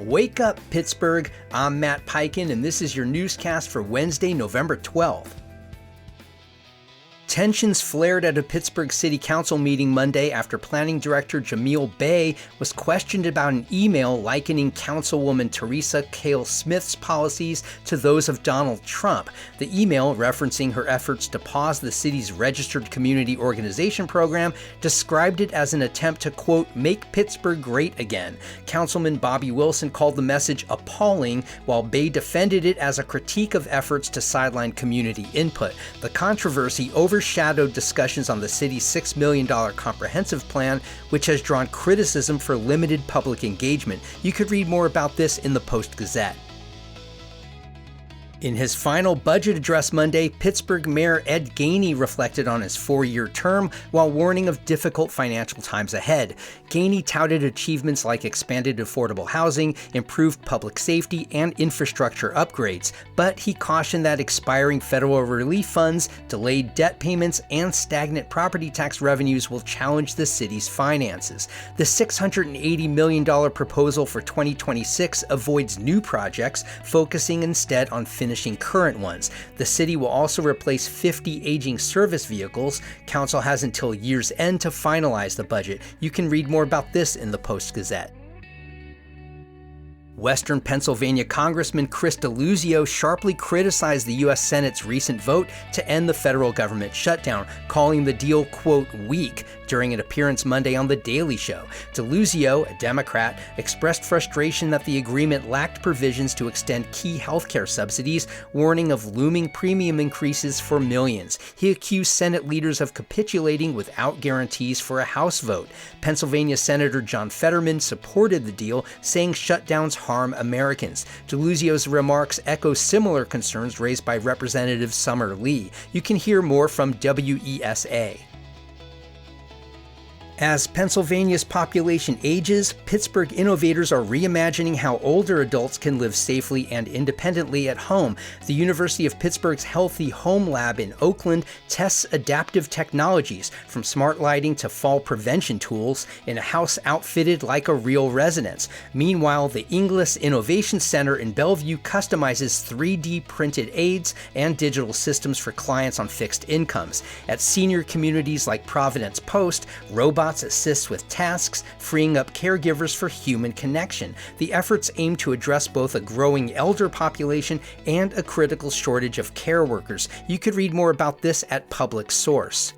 Wake up, Pittsburgh. I'm Matt Peiken, and this is your newscast for Wednesday, November 12th. Tensions flared at a Pittsburgh City Council meeting Monday after Planning Director Jamil Bey was questioned about an email likening Councilwoman Teresa Cale Smith's policies to those of Donald Trump. The email, referencing her efforts to pause the city's registered community organization program, described it as an attempt to, quote, make Pittsburgh great again. Councilman Bobby Wilson called the message appalling, while Bey defended it as a critique of efforts to sideline community input. The controversy overshadowed discussions on the city's $6 million comprehensive plan, which has drawn criticism for limited public engagement. You could read more about this in the Post-Gazette. In his final budget address Monday, Pittsburgh Mayor Ed Gainey reflected on his 4-year term while warning of difficult financial times ahead. Gainey touted achievements like expanded affordable housing, improved public safety, and infrastructure upgrades, but he cautioned that expiring federal relief funds, delayed debt payments, and stagnant property tax revenues will challenge the city's finances. The $680 million proposal for 2026 avoids new projects, focusing instead on finishing current ones. The city will also replace 50 aging service vehicles. Council has until year's end to finalize the budget. You can read more about this in the Post-Gazette. Western Pennsylvania Congressman Chris Deluzio sharply criticized the U.S. Senate's recent vote to end the federal government shutdown, calling the deal, quote, weak, during an appearance Monday on The Daily Show. Deluzio, a Democrat, expressed frustration that the agreement lacked provisions to extend key healthcare subsidies, warning of looming premium increases for millions. He accused Senate leaders of capitulating without guarantees for a House vote. Pennsylvania Senator John Fetterman supported the deal, saying shutdowns harm Americans. Deluzio's remarks echo similar concerns raised by Representative Summer Lee. You can hear more from WESA. As Pennsylvania's population ages, Pittsburgh innovators are reimagining how older adults can live safely and independently at home. The University of Pittsburgh's Healthy Home Lab in Oakland tests adaptive technologies, from smart lighting to fall prevention tools, in a house outfitted like a real residence. Meanwhile, the Inglis Innovation Center in Bellevue customizes 3D printed aids and digital systems for clients on fixed incomes. At senior communities like Providence Post, robots assist with tasks, freeing up caregivers for human connection. The efforts aim to address both a growing elder population and a critical shortage of care workers. You could read more about this at Public Source.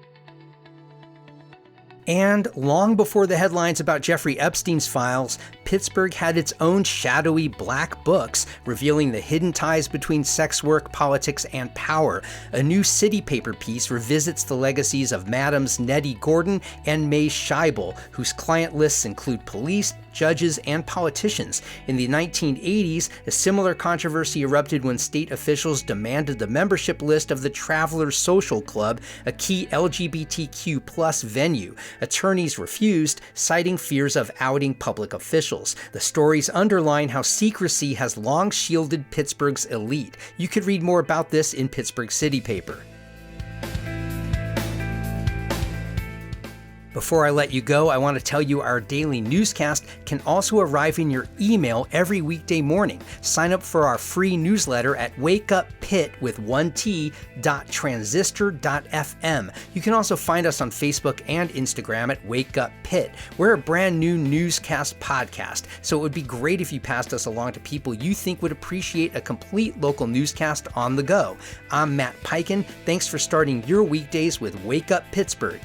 And long before the headlines about Jeffrey Epstein's files, Pittsburgh had its own shadowy black books revealing the hidden ties between sex work, politics, and power. A new city paper piece revisits the legacies of Madams Nettie Gordon and May Scheibel, whose client lists include police, judges, and politicians. In the 1980s, a similar controversy erupted when state officials demanded the membership list of the Travelers Social Club, a key LGBTQ+ venue. Attorneys refused, citing fears of outing public officials. The stories underline how secrecy has long shielded Pittsburgh's elite. You could read more about this in Pittsburgh City Paper. Before I let you go, I want to tell you our daily newscast can also arrive in your email every weekday morning. Sign up for our free newsletter at wakeuppit.transistor.fm. You can also find us on Facebook and Instagram at Wake Up Pitt. We're a brand new newscast podcast, so it would be great if you passed us along to people you think would appreciate a complete local newscast on the go. I'm Matt Peiken. Thanks for starting your weekdays with Wake Up Pittsburgh.